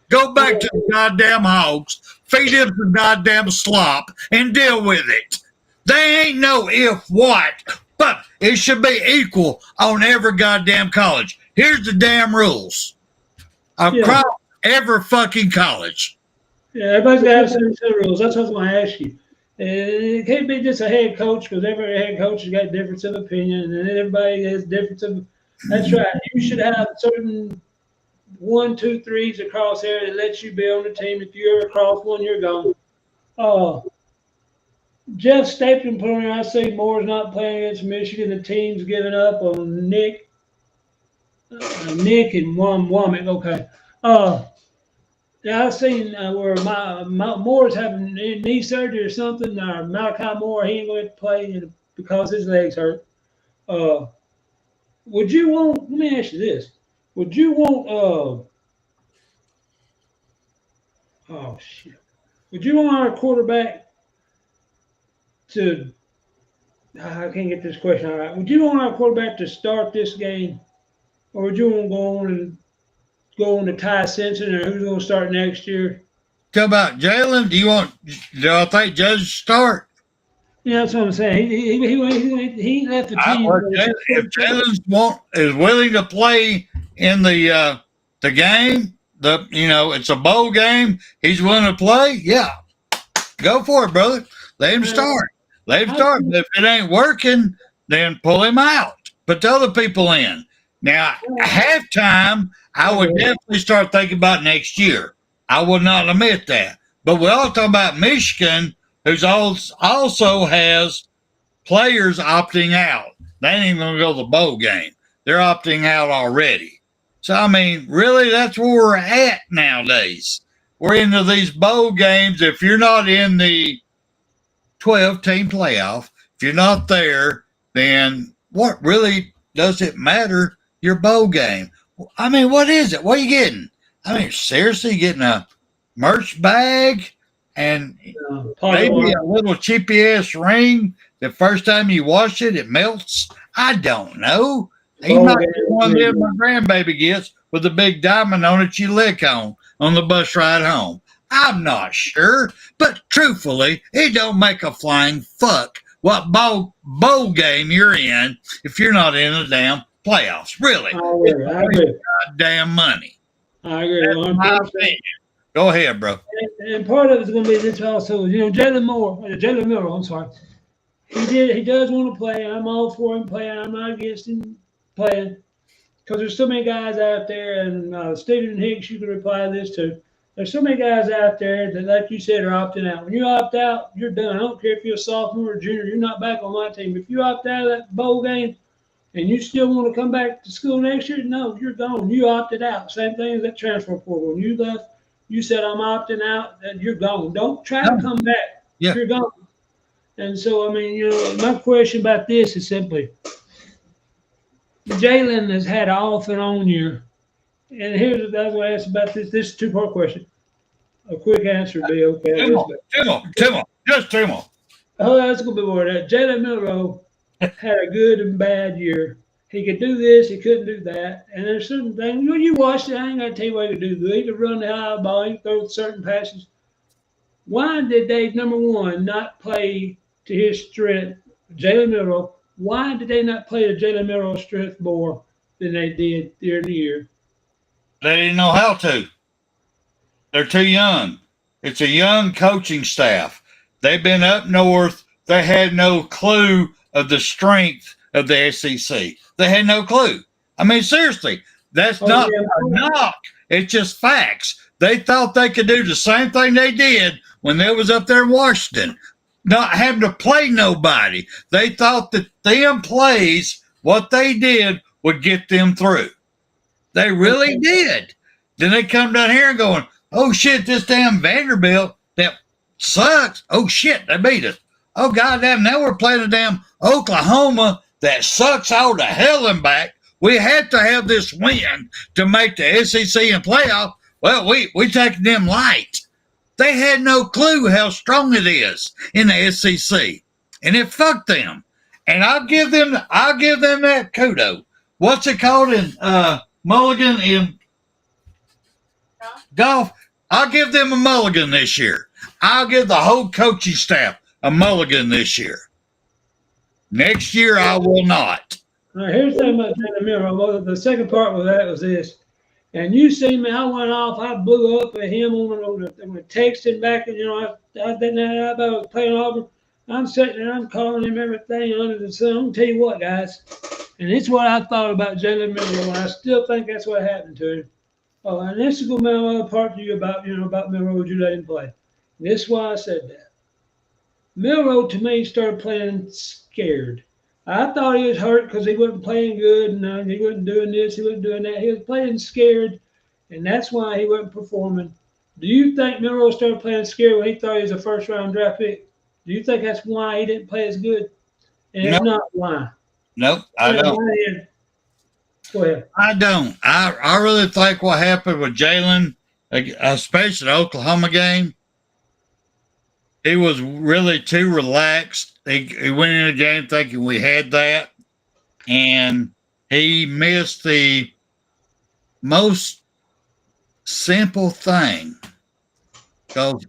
Go back to the goddamn hogs, feed them some goddamn slop, and deal with it. They ain't no if what, but it should be equal on every goddamn college. Here's the damn rules. every fucking college. Yeah, everybody's got to have certain set of rules. That's what I was going to ask you. It can't be just a head coach because every head coach has got difference of opinion, and everybody has difference of. That's right. You should have certain 1, 2, 3s across there that lets you be on the team. If you ever cross one, you're gone. Jeff Stapleton put on there. I see Moore's not playing against Michigan. The team's giving up on Nick and Womack. Okay. Yeah, I've seen where my Moore's having knee surgery or something. Or Malachi Moore, he ain't going to play because his legs hurt. Would you want? Let me ask you this: would you want? Oh shit! Would you want our quarterback to? I can't get this question all right. Would you want our quarterback to start this game, or would you want to go on to Ty Simpson, or who's going to start next year? Talk about Jalen. Do I think Judge start? Yeah, that's what I'm saying. He left the team. If Jalen is willing to play in the game, it's a bowl game. He's willing to play. Yeah, go for it, brother. Let him start. Let him start. But if it ain't working, then pull him out. Put the other people in. Now, halftime, I would definitely start thinking about next year. I would not admit that. But we're all talking about Michigan, who's also has players opting out. They ain't even going to go to the bowl game. They're opting out already. So, I mean, really, that's where we're at nowadays. We're into these bowl games. If you're not in the 12-team playoff, if you're not there, then what really does it matter your bowl game? I mean, what is it? What are you getting? I mean, seriously, getting a merch bag and maybe a little cheapy-ass ring. The first time you wash it, it melts. I don't know. He might be one that my grandbaby gets with a big diamond on it you lick on the bus ride home. I'm not sure, but truthfully, it don't make a flying fuck what bowl game you're in if you're not in the damn playoffs. Really. I agree. Goddamn money. I agree. That's my opinion. Go ahead, bro. And part of it's going to be this also. Jalen Miller, I'm sorry. He does want to play. I'm all for him playing. I'm not against him playing. Because there's so many guys out there, and Stephen Hicks, you can reply to this too. There's so many guys out there that, like you said, are opting out. When you opt out, you're done. I don't care if you're a sophomore or junior. You're not back on my team. If you opt out of that bowl game and you still want to come back to school next year, no, you're gone. You opted out. Same thing as that transfer portal. When you left, you said, I'm opting out, and you're gone. Don't try to come back. Yeah. You're gone. And so, I mean, my question about this is simply, Jalen has had an off and on year. And here's what I was asked about this. This is a two-part question. A quick answer, be okay. Just two more. Oh, that's going to be more of that. Jalen Milroe had a good and bad year. He could do this, he couldn't do that. And there's certain things, when you watch it, I ain't going to tell you what he could do. He could run the high ball, he could throw certain passes. Why did they, number one, not play to his strength, Jalen Milroe? Why did they not play to Jalen Milroe's strength more than they did during the year? They didn't know how to. They're too young. It's a young coaching staff. They've been up north. They had no clue of the strength of the SEC. They had no clue. I mean, seriously, that's not a knock. It's just facts. They thought they could do the same thing they did when they was up there in Washington, not having to play nobody. They thought that them plays, what they did, would get them through. They really did. Then they come down here and going, oh, shit, this damn Vanderbilt that sucks. Oh, shit, they beat us. Oh, goddamn, now we're playing a damn Oklahoma that sucks all to hell and back. We had to have this win to make the SEC and playoff. Well, we taking them light. They had no clue how strong it is in the SEC, and it fucked them. And I'll give them that kudos. What's it called in Mulligan in golf? I'll give them a mulligan this year. I'll give the whole coaching staff a mulligan this year. Next year, I will not. All right, here's the thing about Jalen Milroe. The second part of that was this. And you see me, I went off, I blew up at him on the texting back, and I was playing Auburn. I'm sitting there, I'm calling him everything under the sun. I'm gonna tell you what, guys, and it's what I thought about Jalen Milroe, and I still think that's what happened to him. Oh, and this is gonna be another part to you about Milroe. Would you let him play? And this is why I said that. Milroe to me started playing scared. I thought he was hurt because he wasn't playing good, and he wasn't doing this, he wasn't doing that. He was playing scared, and that's why he wasn't performing. Do you think Milroe started playing scared when he thought he was a first-round draft pick? Do you think that's why he didn't play as good? And if not, why? Nope, I don't. Go ahead. I don't. I really think what happened with Jalen, especially the Oklahoma game, he was really too relaxed. He went in the game thinking we had that, and he missed the most simple thing. Because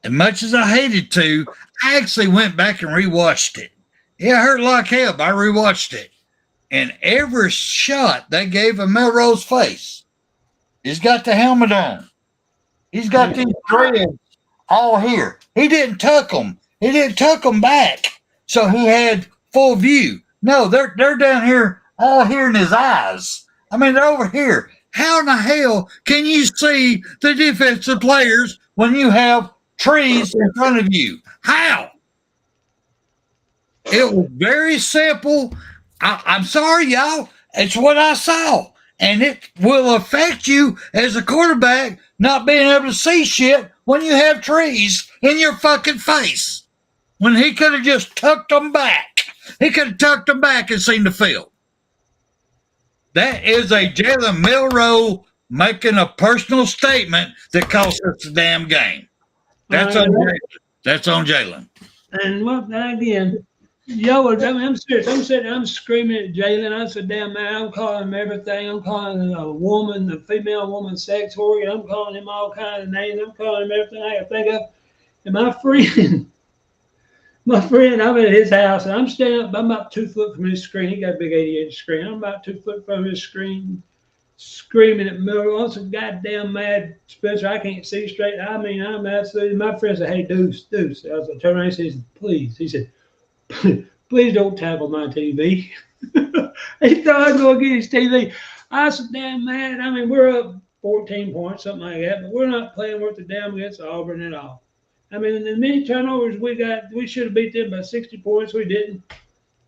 as much as I hated to, I actually went back and rewatched it. Yeah, it hurt like hell, but I rewatched it. And every shot they gave him Milroe's face, he's got the helmet on. He's got these threads all here. He didn't tuck them. He didn't tuck them back, so he had full view. No, they're down here, all here in his eyes. I mean, they're over here. How in the hell can you see the defensive players when you have trees in front of you? How? It was very simple. I'm sorry, y'all. It's what I saw. And it will affect you as a quarterback not being able to see shit when you have trees in your fucking face. When he could have just tucked them back. He could have tucked them back and seen the field. That is a Jalen Milroe making a personal statement that cost us the damn game. That's on Jalen. That's on Jalen. And again, I'm serious. I'm screaming at Jalen. I said, damn, man, I'm calling him everything. I'm calling him a female woman sex organ. I'm calling him all kinds of names. I'm calling him everything I can think of. And my friend, I'm at his house, and I'm standing up. I'm about 2 foot from his screen. He got a big 80-inch screen. I'm about 2 foot from his screen, screaming at Milroe. I'm so goddamn mad, Spencer. I can't see straight. I mean, I'm absolutely. My friend said, "Hey, Duce." I was like, turn around and said, "Please." He said, "Please don't tackle my TV." He thought I was going to get his TV. I said, damn, man. I mean, we're up 14 points, something like that, but we're not playing worth the damn against Auburn at all. I mean, the many turnovers we got, we should have beat them by 60 points. We didn't.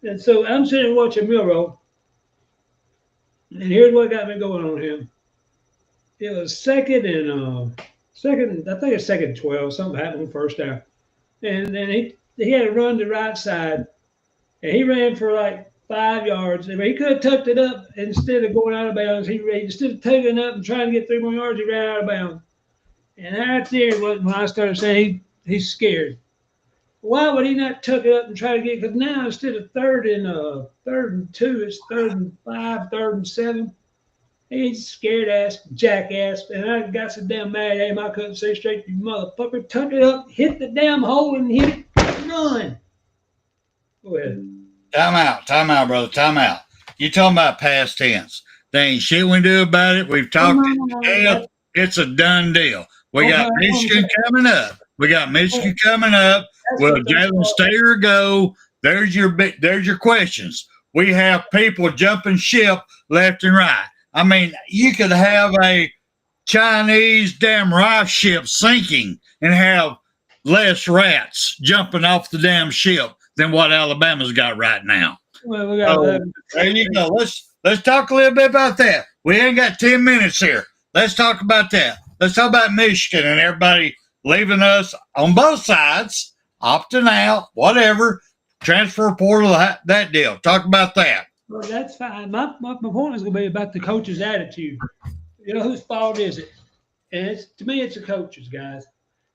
And so I'm sitting there watching Milroe, and here's what got me going on him. It was second, I think it's second 12. Something happened first down. And then he had to run the right side, and he ran for like 5 yards. I mean, he could have tucked it up instead of going out of bounds. He instead of tucking it up and trying to get 3 more yards, he ran out of bounds. And right there was when I started saying he's scared. Why would he not tuck it up and try to get? Because now instead of third and 2, it's 3rd and 5, 3rd and 7. He's scared ass jackass, and I got so damn mad at him I couldn't say straight. You motherfucker, tuck it up, hit the damn hole, and hit it. Run. Go ahead. Time out, brother. Time out. You talking about past tense? There ain't shit we can do about it. We've talked it. It's a done deal. We got Michigan coming up. Will Jalen stay or go? There's your questions. We have people jumping ship left and right. I mean, you could have a Chinese damn rice ship sinking and have less rats jumping off the damn ship than what Alabama's got right now. Well, we got there you go. Let's talk a little bit about that. We ain't got 10 minutes here. Let's talk about that. Let's talk about Michigan and everybody leaving us on both sides, opting out, whatever, transfer portal, that deal. Talk about that. Well, that's fine. My point is going to be about the coach's attitude. You know, whose fault is it? And to me, it's the coaches, guys.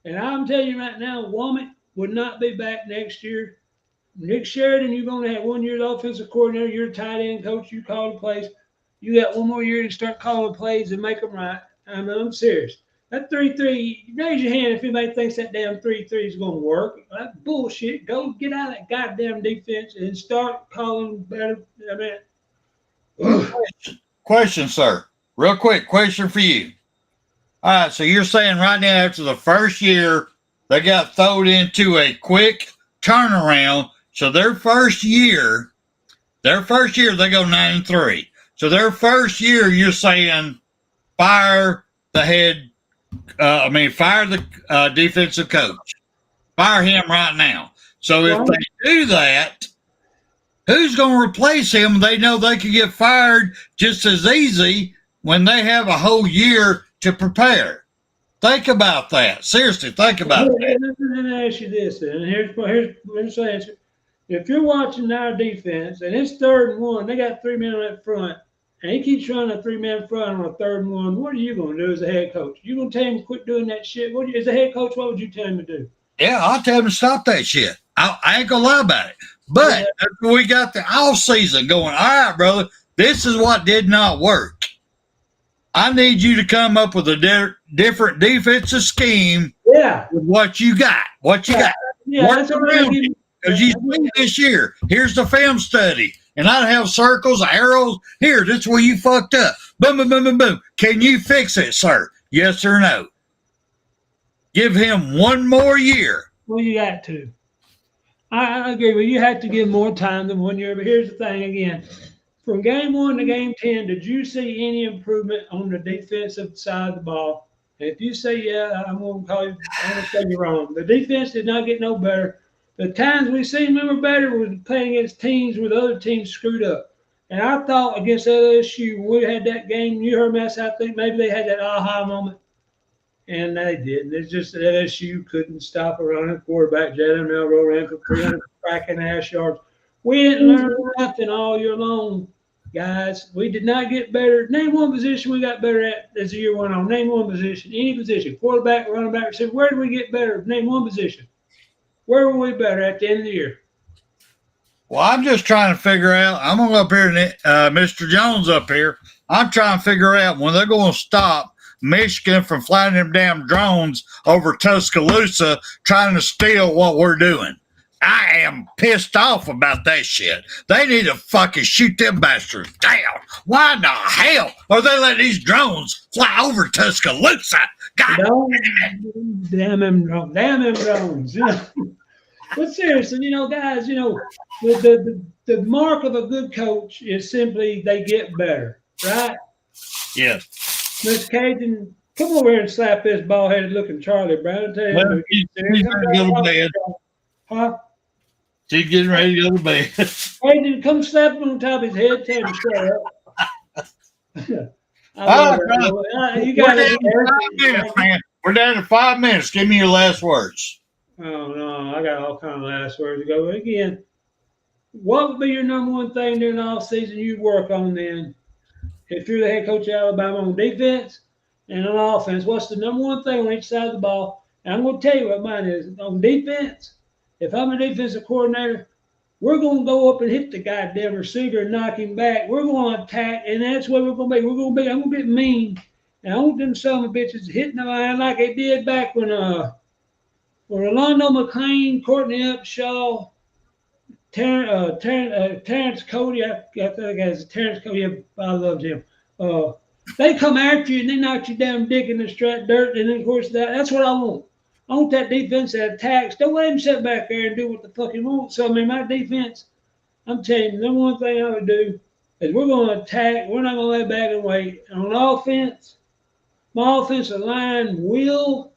And I'm telling you right now, Womack would not be back next year. Nick Sheridan, you're going to have 1 year as offensive coordinator. You're a tight end coach. You call the plays. You got 1 more year to start calling plays and make them right. I mean, I'm serious. That 3-3, raise your hand if anybody thinks that damn 3-3 is going to work. That's bullshit. Go get out of that goddamn defense and start calling better. I mean, question, sir. Real quick, question for you. All right, so you're saying right now after the first year, they got thrown into a quick turnaround. So their first year they go 9-3. So their first year, you're saying fire the head. Fire the defensive coach. Fire him right now. So if they do that, who's going to replace him? They know they can get fired just as easy when they have a whole year to prepare. Think about that. Seriously, think about that. Let me ask you this, and here's the answer. If you're watching our defense and it's 3rd and 1, they got 3 men up front, and he keeps running a 3-man front on a 3rd and 1, what are you going to do as a head coach? You going to tell him to quit doing that shit? As a head coach, what would you tell him to do? Yeah, I'll tell him to stop that shit. I ain't going to lie about it. But we got the off season going. All right, brother, this is what did not work. I need you to come up with a different defensive scheme. Yeah, with what you got. Yeah, that's what I give you. Because you see this year, here's the film study, and I'd have circles, arrows. Here, that's where you fucked up. Boom, boom, boom, boom, boom. Can you fix it, sir? Yes or no? Give him one more year. Well, you got to. I agree with you. You have to give more time than 1 year. But here's the thing again. From game 1 to game 10, did you see any improvement on the defensive side of the ball? And if you say, yeah, I'm going to say you're wrong. The defense did not get no better. The times we seen them were better was playing against teams where the other teams screwed up. And I thought against LSU, when we had that game, you heard me, I think maybe they had that aha moment. And they didn't. It's just that LSU couldn't stop a running quarterback. Jalen Milroe ran for 300 cracking ass yards. We didn't learn nothing all year long, guys. We did not get better. Name one position we got better at as the year went on. Name one position. Any position. Quarterback, running back, receiver. Where did we get better? Name one position. Where were we better at the end of the year? Well, I'm just trying to figure out. I'm going to go up here, Mr. Jones up here. I'm trying to figure out when they're going to stop Michigan from flying them damn drones over Tuscaloosa trying to steal what we're doing. I am pissed off about that shit. They need to fucking shoot them bastards down. Why in the hell are they letting these drones fly over Tuscaloosa? God damn them drones. Damn them drones. But seriously, guys, the mark of a good coach is simply they get better, right? Yes. Miss Cajun, come over here and slap this bald-headed looking Charlie Brown. I'll tell you, well, he's getting bed. Huh? She's getting ready to go to bed. Cajun, come slap him on top of his head, tell him to shut up. You got it, man. We're down to 5 minutes. Give me your last words. Oh, no, I got all kind of last words to go. Again, what would be your number one thing during the offseason you'd work on then? If you're the head coach of Alabama on defense and on offense, what's the number one thing on each side of the ball? And I'm going to tell you what mine is. On defense, if I'm a defensive coordinator, we're going to go up and hit the goddamn receiver and knock him back. We're going to attack, and that's what we're going to be. I'm going to get mean. And I want them son of bitches hitting the line like they did back when Orlando McClain, Courtney Upshaw, Terrence Cody, I think it's Terrence Cody, I loved him. They come after you and they knock you down dick in the dirt, and then of course that's what I want. I want that defense that attacks. Don't let him sit back there and do what the fuck he wants. So my defense, I'm telling you, the number one thing I would do is we're going to attack. We're not going to lay back and wait. And on offense, my offensive line will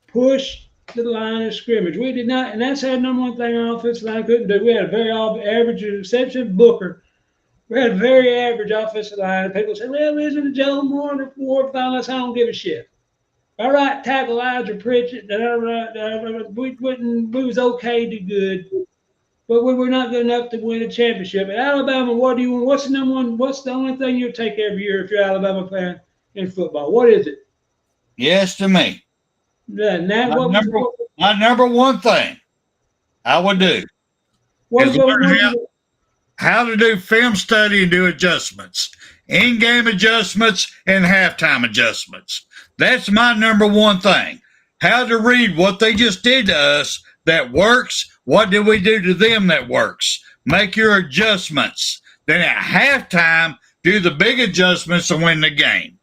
push to the line of scrimmage. We did not, and that's our number one thing our offensive line couldn't do. We had a very average, exception of Booker. We had a very average offensive line. And people say, well, isn't it Joe Moore and Ward finalists? I don't give a shit. All right, tackle Elijah Pritchett. We was okay to good, but we were not good enough to win a championship. At Alabama, what do you want? What's the number one? What's the only thing you take every year if you're an Alabama fan in football? What is it? Yes to me. My number one thing I would do is learn how to do film study and do adjustments, in-game adjustments and halftime adjustments. That's my number one thing. How to read what they just did to us that works. What did we do to them that works? Make your adjustments. Then at halftime, do the big adjustments to win the game.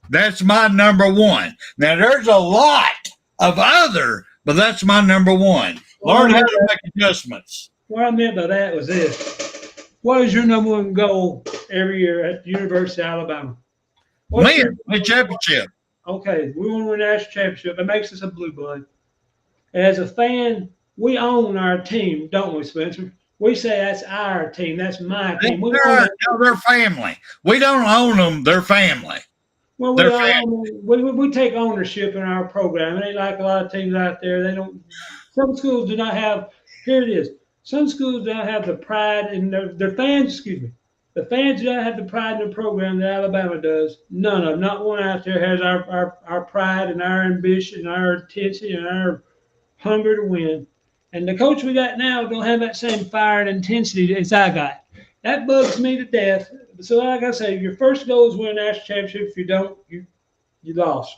That's my number one. Now, there's a lot of other, but that's my number one. Learn how to make adjustments. What I meant by that was this. What is your number one goal every year at the University of Alabama? Win the championship. Okay, we want to win the national championship. That makes us a blue blood. As a fan, we own our team, don't we, Spencer? We say that's our team. That's my team. They're family. We don't own them. They're family. Well, we take ownership in our program. It ain't like a lot of teams out there. They don't. Some schools do not have. Here it is. Some schools do not have the pride in their fans. Excuse me. The fans do not have the pride in the program that Alabama does. None of them. Not one out there has our pride and our ambition, our intensity, and our hunger to win. And the coach we got now don't have that same fire and intensity as I got. That bugs me to death. So like I say, your first goal is win a national championship. If you don't, you lost.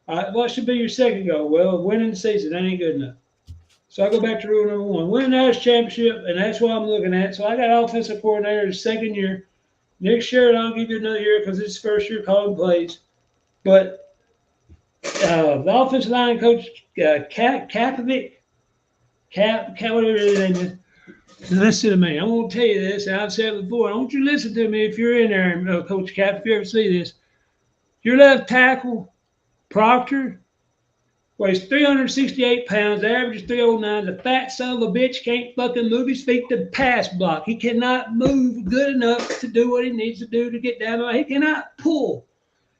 All right, what should be your second goal? Well, winning the season, that ain't good enough. So I go back to rule number one. Win a national championship, and that's what I'm looking at. So I got offensive coordinator the second year. Next year, I'll give you another year because it's first year calling plays. But the offensive line coach, Kapovic, whatever his name is, listen to me. I'm going to tell you this, and I've said it before. I want you to listen to me if you're in there, Coach Cap, if you ever see this. Your left tackle, Proctor, weighs 368 pounds, average is 309. The fat son of a bitch can't fucking move his feet to pass block. He cannot move good enough to do what he needs to do to get down. He cannot pull.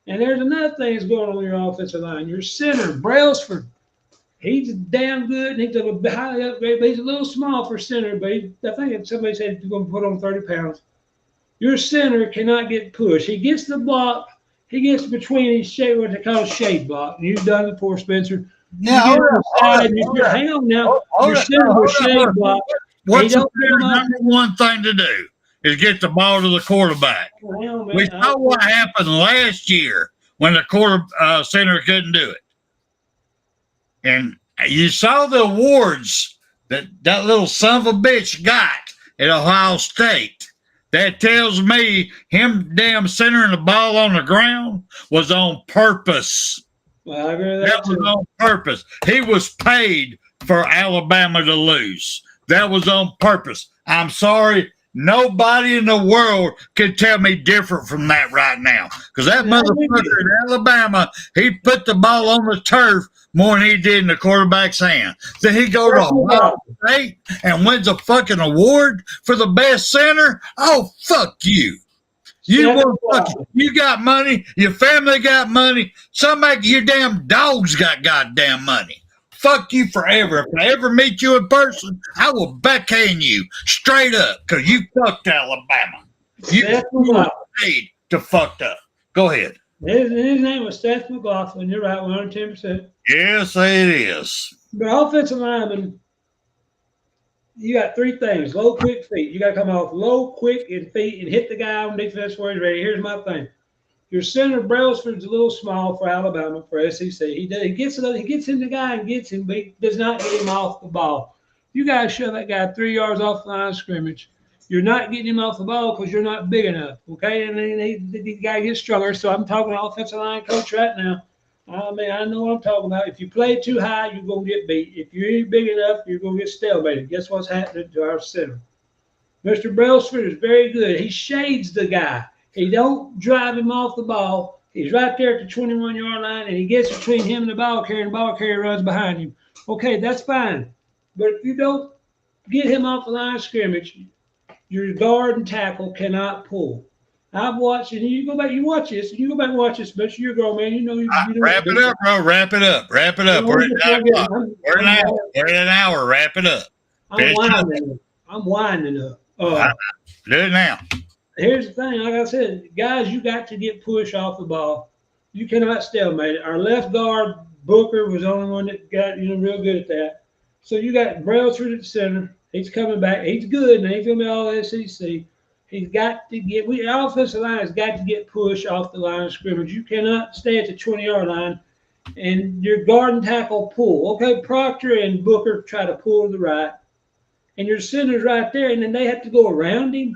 And there's another thing that's going on in your offensive line. Your center, Brailsford, he's damn good, and he's a highly upgraded, but he's a little small for center, but I think somebody said he's going to put on 30 pounds. Your center cannot get pushed. He gets the block. He gets between his shade, what they call a shade block. And you've done it before, Spencer. Now, hang on now. Your center with shade block. What's the number one thing to do is get the ball to the quarterback. We saw what happened last year when the center couldn't do it. And you saw the awards that little son of a bitch got at Ohio State. That tells me him damn centering the ball on the ground was on purpose. Well, I agree with that was on purpose. He was paid for Alabama to lose. That was on purpose. I'm sorry. Nobody in the world can tell me different from that right now. Because that motherfucker in Alabama, he put the ball on the turf more than he did in the quarterback's hand. Then he go to Ohio State and wins a fucking award for the best center? Oh, fuck you. You got money. Your family got money. Somebody, your damn dogs got goddamn money. Fuck you forever. If I ever meet you in person, I will backhand you straight up because you fucked Alabama. You were paid to fucked up. Go ahead. His name was Seth McLaughlin. You're right, 110%. Yes, it is. But offensive lineman, you got three things. Low, quick feet. You got to come off low, quick, and feet and hit the guy on defense where he's ready. Here's my thing. Your center, Brailsford's a little small for Alabama, for SEC. He gets in the guy and gets him, but he does not get him off the ball. You got to shove that guy 3 yards off the line of scrimmage. You're not getting him off the ball because you're not big enough, okay? And then the guy gets stronger. So I'm talking to offensive line coach right now. I mean, I know what I'm talking about. If you play too high, you're going to get beat. If you ain't big enough, you're going to get stalemated. Guess what's happening to our center? Mr. Brailsford is very good. He shades the guy. He don't drive him off the ball. He's right there at the 21-yard line, and he gets between him and the ball carrier runs behind him. Okay, that's fine. But if you don't get him off the line of scrimmage, your guard and tackle cannot pull. I've watched, and you go back, you watch this, and you go back and watch this, but you're a grown man. You know. Wrap it up, bro. Wrap it up. Wrap it up. We're at an hour. Wrap it up. I'm winding up. Do it now. Here's the thing. Like I said, guys, you got to get push off the ball. You cannot stalemate it. Our left guard, Booker, was the only one that got real good at that. So you got Brailsford at the center. He's coming back. He's good, and he's going to be all SEC. He's got to get – our offensive line has got to get push off the line of scrimmage. You cannot stay at the 20-yard line and your guard and tackle pull. Okay, Proctor and Booker try to pull to the right, and your center's right there, and then they have to go around him.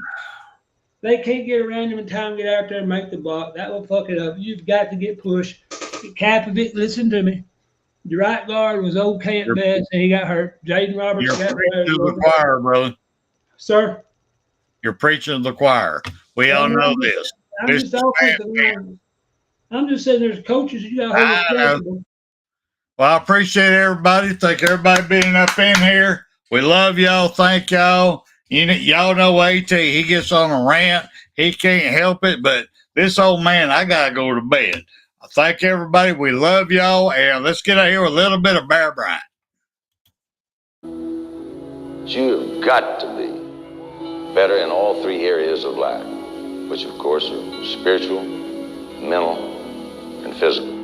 They can't get around him in time to get out there and make the block. That will fuck it up. You've got to get pushed. Half of it, listen to me. The right guard was okay at best, and he got hurt. Jaden Roberts You're got preaching hurt. to the choir, brother. Sir? You're preaching to the choir. We all know this. I'm just saying there's coaches you got to hold responsible. Well, I appreciate everybody. Thank everybody being up in here. We love y'all. Thank y'all. Y'all know AT. He gets on a rant. He can't help it. But this old man, I got to go to bed. Thank everybody. We love y'all. And let's get out here with a little bit of Bear Bryant. You've got to be better in all three areas of life, which of course are spiritual, mental, and physical.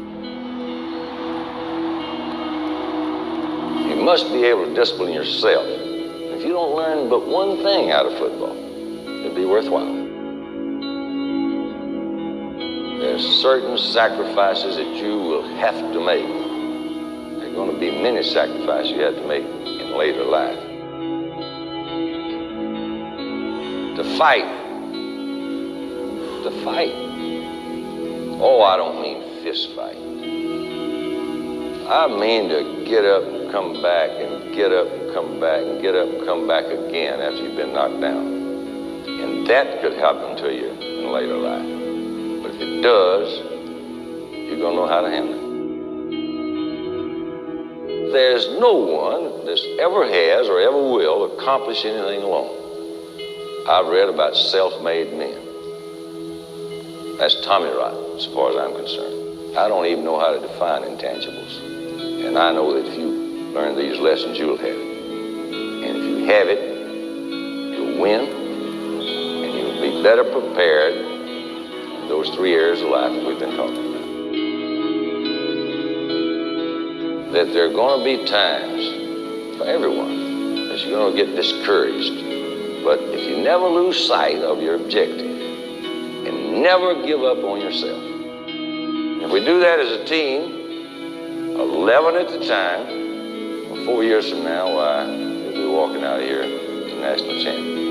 You must be able to discipline yourself. If you don't learn but one thing out of football, it'd be worthwhile. There's certain sacrifices that you will have to make. There are going to be many sacrifices you have to make in later life. To fight. Oh, I don't mean fist fight. I mean to get up and come back and get up and come back and get up and come back again after you've been knocked down. And that could happen to you in later life. But if it does, you're going to know how to handle it. There's no one that ever has or ever will accomplish anything alone. I've read about self-made men. That's Tommy Rot, as far as I'm concerned. I don't even know how to define intangibles. And I know that if you learn these lessons, you'll have it. And if you have it, you'll win, and you'll be better prepared in those three areas of life that we've been talking about. That there are going to be times for everyone that you're going to get discouraged. But if you never lose sight of your objective and never give up on yourself, if we do that as a team, 11 at the time, 4 years from now, why, we'll be walking out of here the national champion.